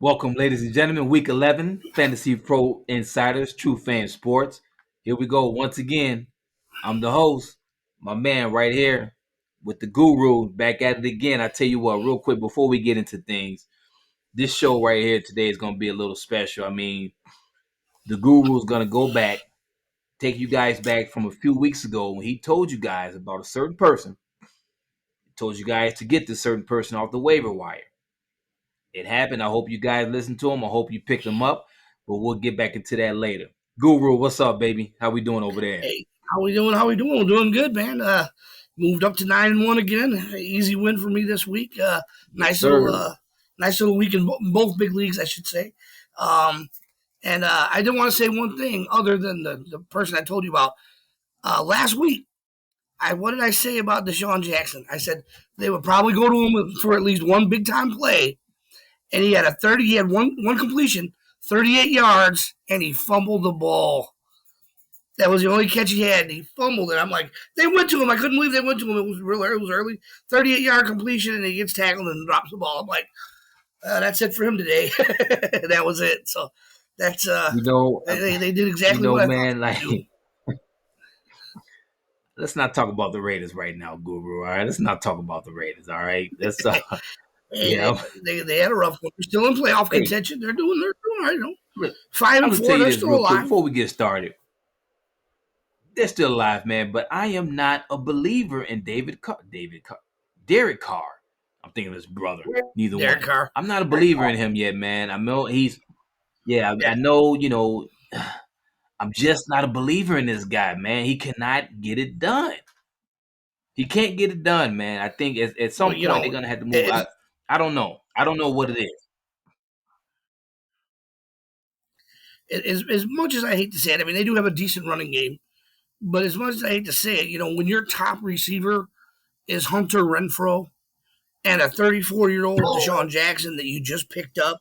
Welcome, ladies and gentlemen. Week 11, Fantasy Pro Insiders, True Fan Sports. Here we go. Once again, I'm the host, my man right here with the guru, back at it again. I tell you what, real quick, before we get into things, this show right here today is going to be a little special. I mean, the guru is going to go back, take you guys back from a few weeks ago when he told you guys about a certain person. He told you guys to get this certain person off the waiver wire. It happened. I hope you guys listened to him. I hope you picked him up, but we'll get back into that later. Guru, what's up, baby? How we doing over there? Hey, how we doing? How we doing? We're doing good, man. Moved up to 9-1 again. Easy win for me this week. Yes, Nice sir. little, nice little week in both big leagues, I should say. And I did want to say one thing other than the person I told you about last week. What did I say about Deshaun Jackson? I said they would probably go to him for at least one big time play, and he had He had one completion, 38 yards, and he fumbled the ball. That was the only catch he had, and he fumbled it. I'm like, they went to him. I couldn't believe they went to him. It was real. It was early. 38-yard completion, and he gets tackled and drops the ball. I'm like, that's it for him today. That was it. So that's they did exactly what I man, thought they would do. let's not talk about the Raiders right now, Guru. All right, let's not talk about the Raiders. All right, let's yeah. They had a rough one. They're still in playoff contention. They're doing all right. Look, 5-4. They're still real quick alive. before we get started. They're still alive, man. But I am not a believer in Derek Carr. I'm thinking of his brother. Neither Derek one. Carr. I'm not a believer in him yet, man. I know I know, I'm just not a believer in this guy, man. He cannot get it done. He can't get it done, man. I think at some point they're gonna have to move. I don't know. I don't know what it is. As much as I hate to say it, I mean, they do have a decent running game. But as much as I hate to say it, when your top receiver is Hunter Renfrow and a 34-year-old Deshaun Jackson that you just picked up,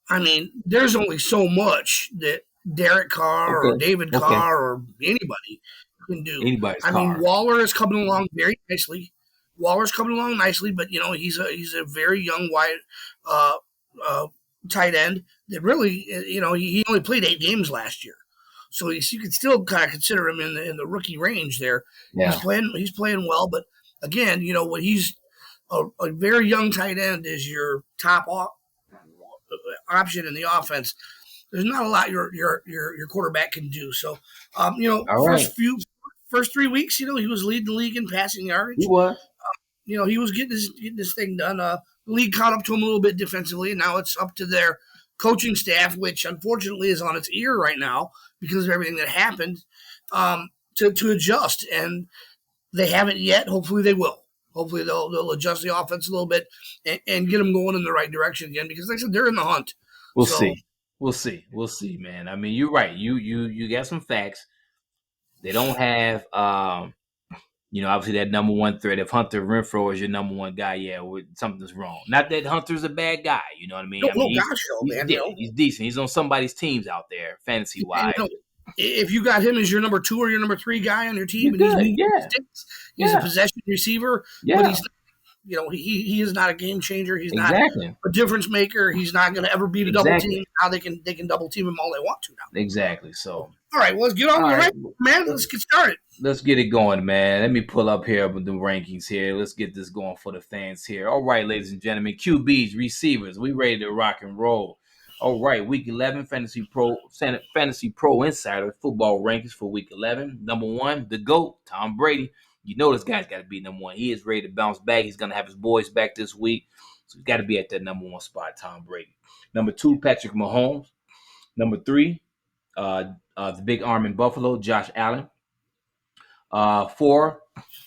I mean, there's only so much that Derek Carr or David Carr or anybody can do. I mean, Waller is coming along very nicely. But he's a very young wide tight end that really, he only played 8 games last year. So you could still kind of consider him in the rookie range there. Yeah. He's playing well, but again, when he's a very young tight end is your top option in the offense. There's not a lot your quarterback can do. So, first 3 weeks, he was leading the league in passing yardage. He was. He was getting this thing done. The league caught up to him a little bit defensively, and now it's up to their coaching staff, which unfortunately is on its ear right now because of everything that happened, to adjust. And they haven't yet. Hopefully they will. Hopefully they'll adjust the offense a little bit and get them going in the right direction again because, like I said, they're in the hunt. We'll see, man. I mean, you're right. You got some facts. They don't have, obviously that number one threat. If Hunter Renfrow is your number one guy, something's wrong. Not that Hunter's a bad guy, you know what I mean? He's decent. He's on somebody's teams out there, fantasy wise. If you got him as your number 2 or your number 3 guy on your team, he's a possession receiver, but he's, he is not a game changer. He's not a difference maker. He's not going to ever beat a double team. Now they can double team him all they want to now. Exactly. So all right, well, let's get on with it, man. Let's get started. Let's get it going, man. Let me pull up here with the rankings here. Let's get this going for the fans here. All right, ladies and gentlemen, QBs, receivers, we ready to rock and roll. All right, Week 11, Fantasy Pro Insider football rankings for Week 11. Number 1, the GOAT, Tom Brady. You know this guy's got to be number 1. He is ready to bounce back. He's going to have his boys back this week. So he's got to be at that number 1 spot, Tom Brady. Number 2, Patrick Mahomes. Number 3, the big arm in Buffalo, Josh Allen. 4,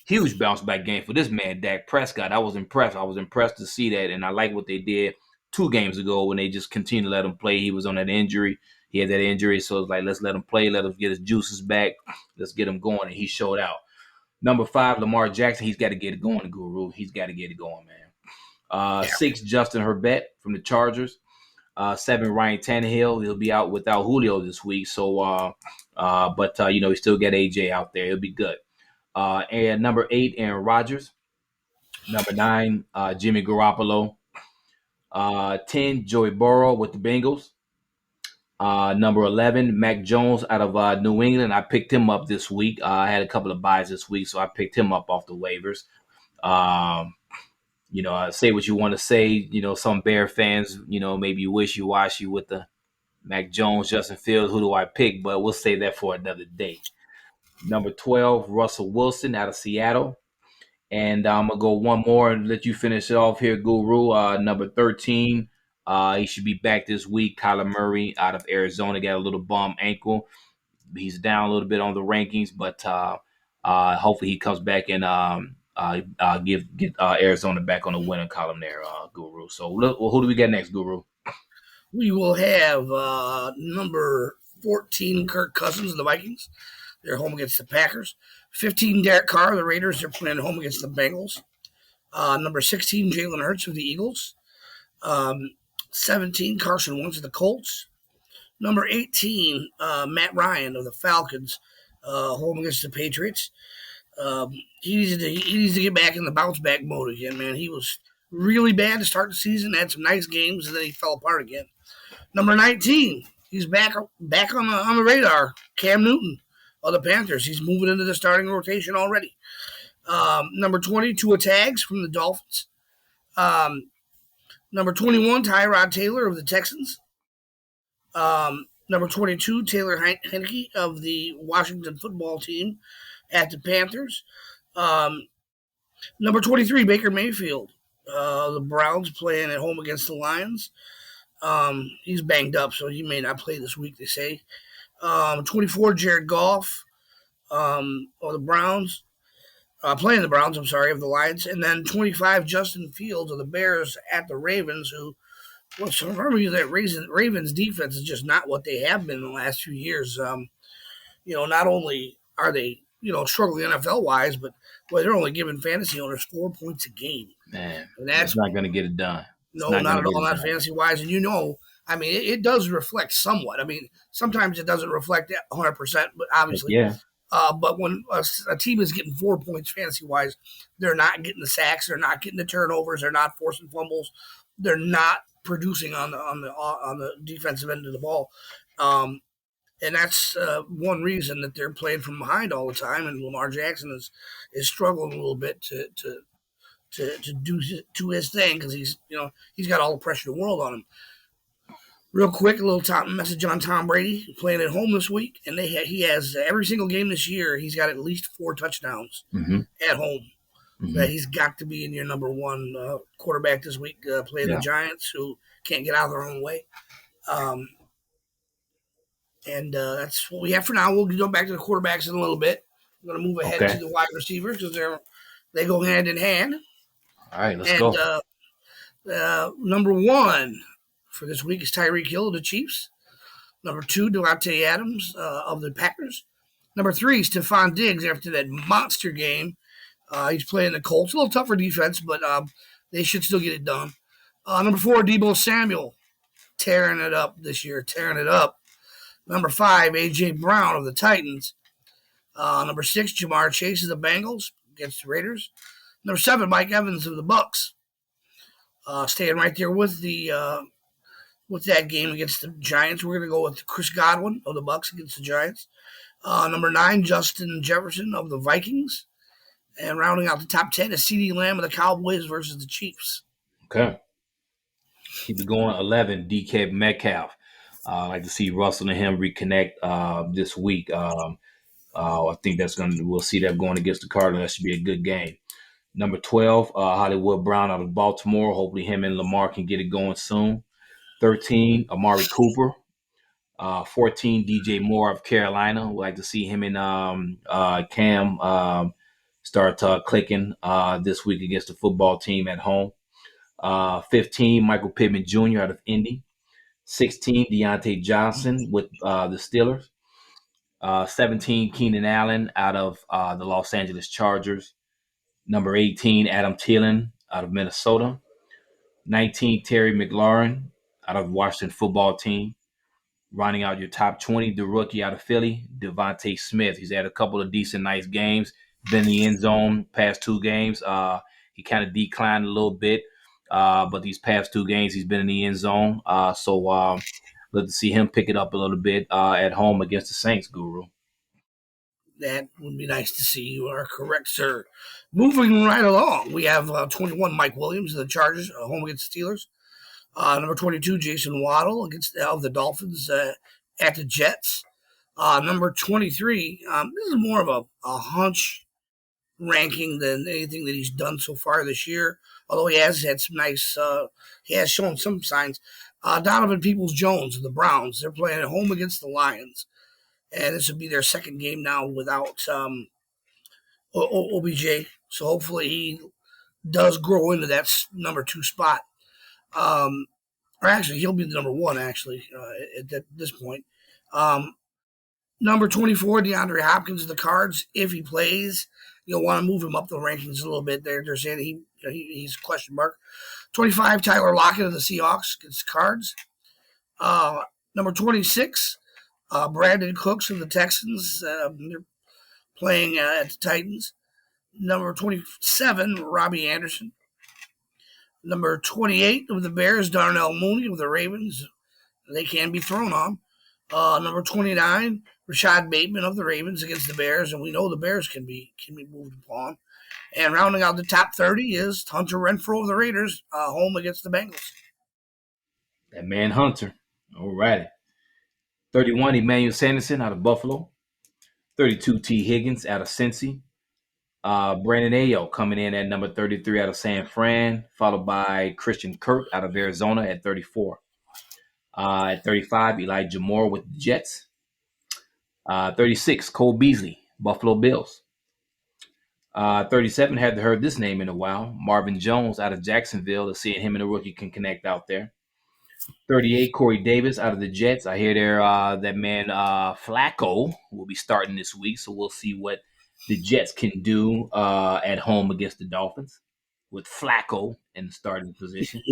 huge bounce back game for this man, Dak Prescott. I was impressed. I was impressed to see that, and I like what they did 2 games ago when they just continued to let him play. He was on that injury. He had that injury, so it's like, let's let him play. Let him get his juices back. Let's get him going, and he showed out. Number 5, Lamar Jackson. He's got to get it going, Guru. He's got to get it going, man. 6, Justin Herbert from the Chargers. 7, Ryan Tannehill. He'll be out without Julio this week, so but he still got AJ out there. He'll be good. And number 8, Aaron Rodgers. Number 9, Jimmy Garoppolo. 10, Joey Burrow with the Bengals. Number 11, Mack Jones out of New England. I picked him up this week. I had a couple of buys this week, so I picked him up off the waivers. Um, say what you want to say. Some Bear fans, maybe wishy-washy with the Mac Jones, Justin Fields. Who do I pick? But we'll save that for another day. Number 12, Russell Wilson out of Seattle. And I'm going to go one more and let you finish it off here, Guru. Number 13, he should be back this week. Kyler Murray out of Arizona got a little bum ankle. He's down a little bit on the rankings, but hopefully he comes back and get Arizona back on the winning column there, Guru. So who do we get next, Guru? We will have number 14, Kirk Cousins of the Vikings. They're home against the Packers. 15, Derek Carr of the Raiders. They're playing home against the Bengals. Number 16, Jalen Hurts of the Eagles. 17, Carson Wentz of the Colts. Number 18, Matt Ryan of the Falcons, home against the Patriots. He needs to get back in the bounce back mode again, man. He was really bad to start the season, had some nice games, and then he fell apart again. Number 19, he's back on the radar. Cam Newton of the Panthers. He's moving into the starting rotation already. Number 20, Tua Tags from the Dolphins. Number 21, Tyrod Taylor of the Texans. Number 22, Taylor Heinicke of the Washington football team at the Panthers. Number 23, Baker Mayfield. The Browns playing at home against the Lions. He's banged up, so he may not play this week, they say. 24, Jared Goff of the Browns. Playing the Browns, of the Lions. And then 25, Justin Fields of the Bears at the Ravens, who, remember that Ravens defense is just not what they have been in the last few years. Not only are they, struggling NFL-wise, but they're only giving fantasy owners 4 points a game. Man, and that's not going to get it done. No, not at all, not fantasy-wise. And it does reflect somewhat. Sometimes it doesn't reflect 100%, but obviously. Yeah. But when a team is getting 4 points fantasy-wise, they're not getting the sacks, they're not getting the turnovers, they're not forcing fumbles, they're not producing on the defensive end of the ball. And that's one reason that they're playing from behind all the time, and Lamar Jackson is struggling a little bit to do his thing because he's got all the pressure in the world on him. Real quick, a little message on Tom Brady playing at home this week, and he has every single game this year. He's got at least 4 touchdowns at home. That he's got to be in your number one quarterback this week, playing the Giants, who can't get out of their own way. And that's what we have for now. We'll go back to the quarterbacks in a little bit. I'm going to move ahead to the wide receivers because they go hand in hand. All right, let's go. Number 1 for this week is Tyreek Hill of the Chiefs. Number 2, Devontae Adams of the Packers. Number 3, Stephon Diggs after that monster game. He's playing the Colts. A little tougher defense, but they should still get it done. Number 4, Deebo Samuel, tearing it up this year, tearing it up. Number 5, A.J. Brown of the Titans. Number 6, Jamar Chase of the Bengals against the Raiders. Number 7, Mike Evans of the Bucks. Staying right there with that game against the Giants. We're going to go with Chris Godwin of the Bucks against the Giants. Number 9, Justin Jefferson of the Vikings. And rounding out the top 10 is CeeDee Lamb of the Cowboys versus the Chiefs. Okay. Keep it going. 11, DK Metcalf. I'd like to see Russell and him reconnect this week. I think we'll see that going against the Cardinals. That should be a good game. Number 12, Hollywood Brown out of Baltimore. Hopefully him and Lamar can get it going soon. 13, Amari Cooper. 14, DJ Moore of Carolina. We'd like to see him and Cam start clicking this week against the football team at home. 15, Michael Pittman Jr. out of Indy. 16, Deontay Johnson with the Steelers. 17, Keenan Allen out of the Los Angeles Chargers. Number 18, Adam Thielen out of Minnesota. 19, Terry McLaurin out of Washington football team. Rounding out your top 20, the rookie out of Philly, Devontae Smith. He's had a couple of decent, nice games. Been in the end zone past 2 games. He kind of declined a little bit. But these past two games, he's been in the end zone. So look to see him pick it up a little bit at home against the Saints, Guru. That would be nice to see. You are correct, sir. Moving right along, we have 21 Mike Williams of the Chargers home against the Steelers. Number 22 Jason Waddle against of the Dolphins at the Jets. Number 23. This is more of a hunch ranking than anything that he's done so far this year. Although he has had some nice, he has shown some signs. Donovan Peoples-Jones of the Browns. They're playing at home against the Lions, and this would be their second game now without OBJ. So hopefully he does grow into that number 2 spot. Or actually, he'll be the number 1. Actually, at this point. Number 24, DeAndre Hopkins of the Cards. If he plays, you'll want to move him up the rankings a little bit. They're saying he's a question mark. 25, Tyler Locket of the Seahawks against the Cards. Number 26, Brandon Cooks of the Texans. They're playing at the Titans. Number 27, Robbie Anderson. Number 28 of the Bears, Darnell Mooney of the Ravens. They can be thrown on. Number 29, Rashad Bateman of the Ravens against the Bears, and we know the Bears can be moved upon. And rounding out the top 30 is Hunter Renfrow of the Raiders, home against the Bengals. That man Hunter. All righty. 31, Emmanuel Sanderson out of Buffalo. 32, T. Higgins out of Cincy. Brandon Ayo coming in at number 33 out of San Fran, followed by Christian Kirk out of Arizona at 34. At 35, Elijah Moore with the Jets. 36, Cole Beasley, Buffalo Bills. 37, hadn't heard this name in a while. Marvin Jones out of Jacksonville. Let's see if him and the rookie can connect out there. 38, Corey Davis out of the Jets. I hear that man Flacco will be starting this week, so we'll see what the Jets can do at home against the Dolphins with Flacco in the starting position.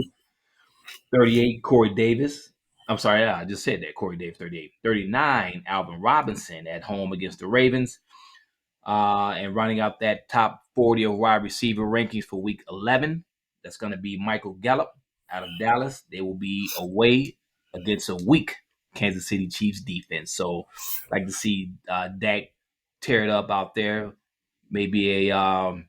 38, Corey Davis. I'm sorry, I just said that. Corey Davis, 38. 39, Alvin Robinson at home against the Ravens. And running out that top 40 of wide receiver rankings for week 11, that's going to be Michael Gallup out of Dallas. They will be away against a weak Kansas City Chiefs defense. So like to see Dak tear it up out there. Maybe a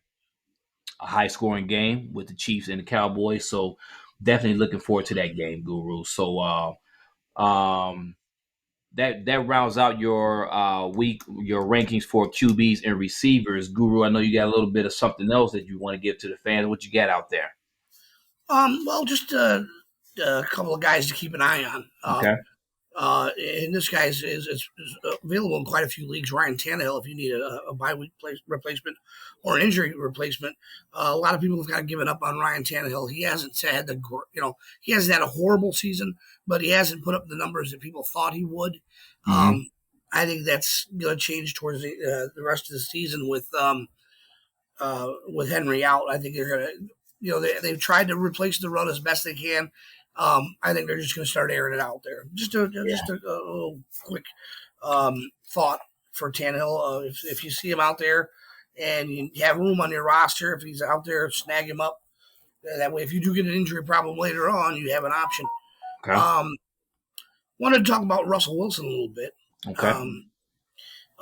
high-scoring game with the Chiefs and the Cowboys. So definitely looking forward to that game, Guru. So that rounds out your week, your rankings for QBs and receivers. Guru, I know you got a little bit of something else that you want to give to the fans. What you got out there? Well, just a couple of guys to keep an eye on. Okay. And this guy is available in quite a few leagues. Ryan Tannehill, if you need a bye week replacement or an injury replacement. A lot of people have kind of given up on Ryan Tannehill. He hasn't had he hasn't had a horrible season, but he hasn't put up the numbers that people thought he would. Mm-hmm. I think that's going to change towards the rest of the season with Henry out. I think they're going to, they've tried to replace the run as best they can. I think they're just going to start airing it out there. Just a little quick thought for Tannehill. If you see him out there and you have room on your roster, if he's out there, snag him up. That way, if you do get an injury problem later on, you have an option. Okay. Wanted to talk about Russell Wilson a little bit. Okay.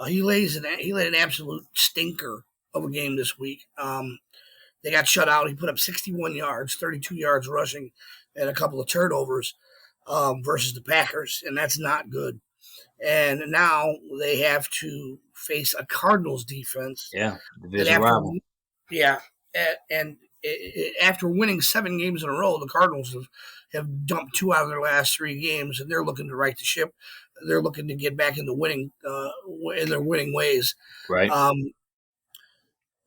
He laid an absolute stinker of a game this week. They got shut out. He put up 61 yards, 32 yards rushing, and a couple of turnovers versus the Packers, and that's not good. And now they have to face a Cardinals defense. Yeah, division rival. Yeah, and after winning 7 games in a row, the Cardinals have dumped 2 out of their last 3 games, and they're looking to right the ship. They're looking to get back into winning in their winning ways. Right.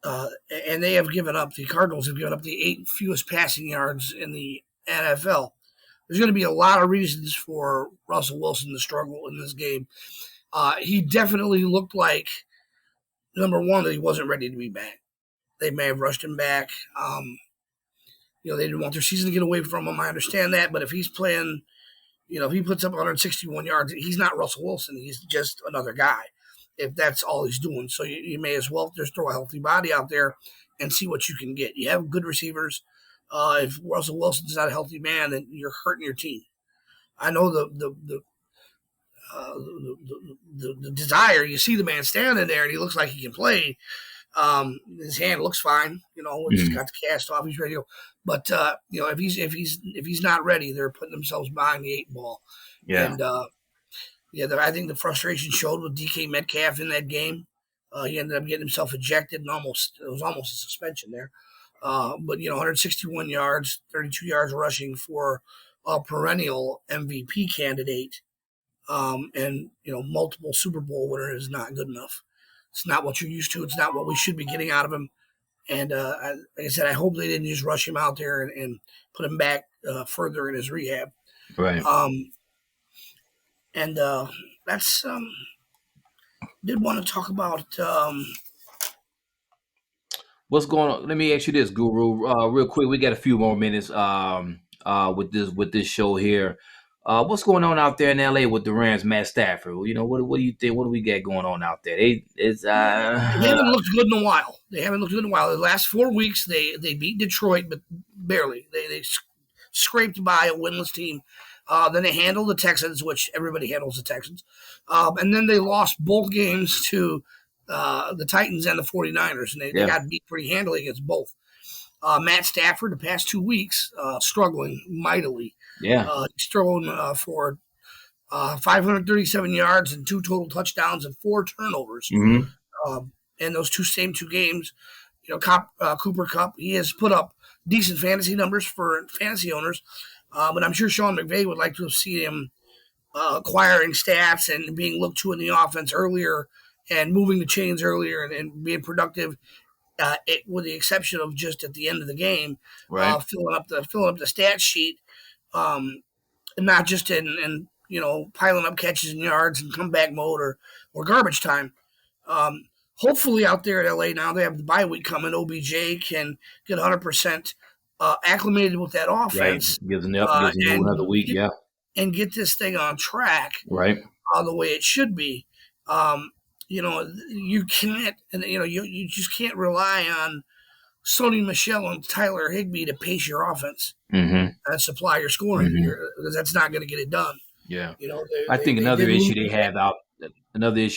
And they have given up. The Cardinals have given up the 8th fewest passing yards in the NFL. There's going to be a lot of reasons for Russell Wilson to struggle in this game. He definitely looked like, number one, that he wasn't ready to be back. They may have rushed him back. They didn't want their season to get away from him. I understand that. But if he's playing, if he puts up 161 yards, he's not Russell Wilson. He's just another guy, if that's all he's doing. So you may as well just throw a healthy body out there and see what you can get. You have good receivers. If Russell Wilson's not a healthy man, then you're hurting your team. I know the desire. You see the man standing there, and he looks like he can play. His hand looks fine. It's Mhm. got the cast off. He's ready to go. But if he's not ready, they're putting themselves behind the eight ball. Yeah. And I think the frustration showed with DK Metcalf in that game. He ended up getting himself ejected, and it was almost a suspension there. But 161 yards, 32 yards rushing for a perennial MVP candidate, and multiple Super Bowl winner is not good enough. It's not what you're used to. It's not what we should be getting out of him. And like I said, I hope they didn't just rush him out there and put him back further in his rehab. Right. And that's did want to talk about. What's going on? Let me ask you this, Guru, real quick. We got a few more minutes with this show here. What's going on out there in LA with the Rams, Matt Stafford? What do you think? What do we got going on out there? They haven't looked good in a while. The last 4 weeks, they beat Detroit, but barely. They scraped by a winless team. Then they handled the Texans, which everybody handles the Texans. And then they lost both games to the Titans and the 49ers, and they got beat pretty handily against both. Matt Stafford, the past 2 weeks, struggling mightily. Yeah. He's thrown for 537 yards and 2 total touchdowns and 4 turnovers. Mm-hmm. In those same two games. Cooper Kupp, he has put up decent fantasy numbers for fantasy owners, but I'm sure Sean McVay would like to see him acquiring stats and being looked to in the offense earlier and moving the chains earlier and being productive. With the exception of just at the end of the game, Right. filling up the stat sheet, and not just in piling up catches and yards and comeback mode or garbage time. Hopefully out there at LA now they have the bye week coming. OBJ can get 100% acclimated with that Right. offense, Gives them another week. Yeah. and get this thing on track Right. the way it should be. You can't, and you just can't rely on Sony Michel and Tyler Higbee to pace your offense Mm-hmm. and supply your scoring Mm-hmm. because that's not going to get it done. Yeah. I They think did lose. another issue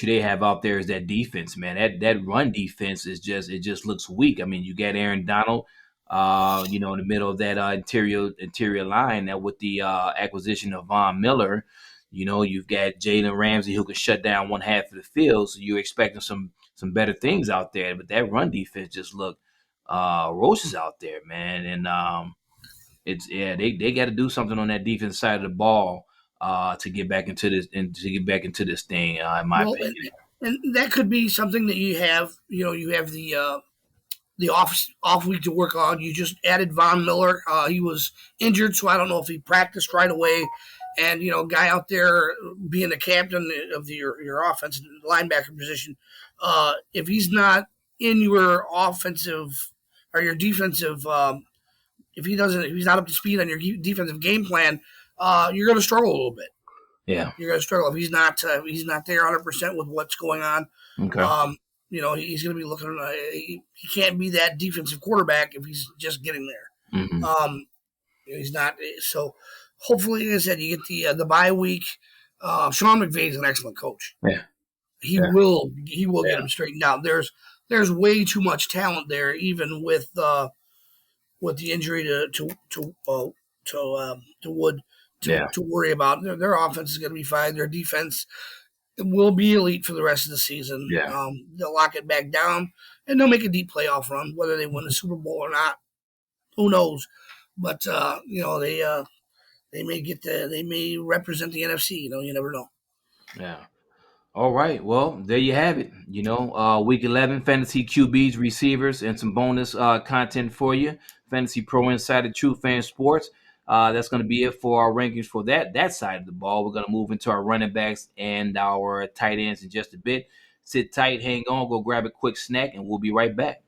they have out there is that defense, man. That run defense it just looks weak. I mean, you got Aaron Donald, in the middle of that interior line. That with the acquisition of Von Miller, you've got Jalen Ramsey who can shut down one half of the field. So you're expecting some better things out there, but that run defense just looked roaches out there, man. And they got to do something on that defense side of the ball to get back into this thing, in my Well, opinion. and that could be something that you have. You have the off week to work on. You just added Von Miller. He was injured, so I don't know if he practiced right away. And guy out there being the captain of your offense linebacker position, if he's not in your offensive or your defensive, if he's not up to speed on your defensive game plan, you're going to struggle a little bit. Yeah. You're going to struggle if he's not there 100% with what's going on. Okay. He's going to be looking. He can't be that defensive quarterback if he's just getting there. Mm-hmm. He's not. So hopefully, as I said, you get the bye week. Sean McVay is an excellent coach. Yeah. He will get him straightened out. There's way too much talent there, even with the injury to Wood to worry about. Their offense is going to be fine. Their defense will be elite for the rest of the season. Yeah. They'll lock it back down, and they'll make a deep playoff run. Whether they win the Super Bowl or not, who knows? But they may represent the NFC. You never know. Yeah. All right. Well, there you have it. Week 11 fantasy QBs, receivers, and some bonus content for you. Fantasy Pro Insider, True Fan Sports. That's going to be it for our rankings for that side of the ball. We're going to move into our running backs and our tight ends in just a bit. Sit tight, hang on, go grab a quick snack, and we'll be right back.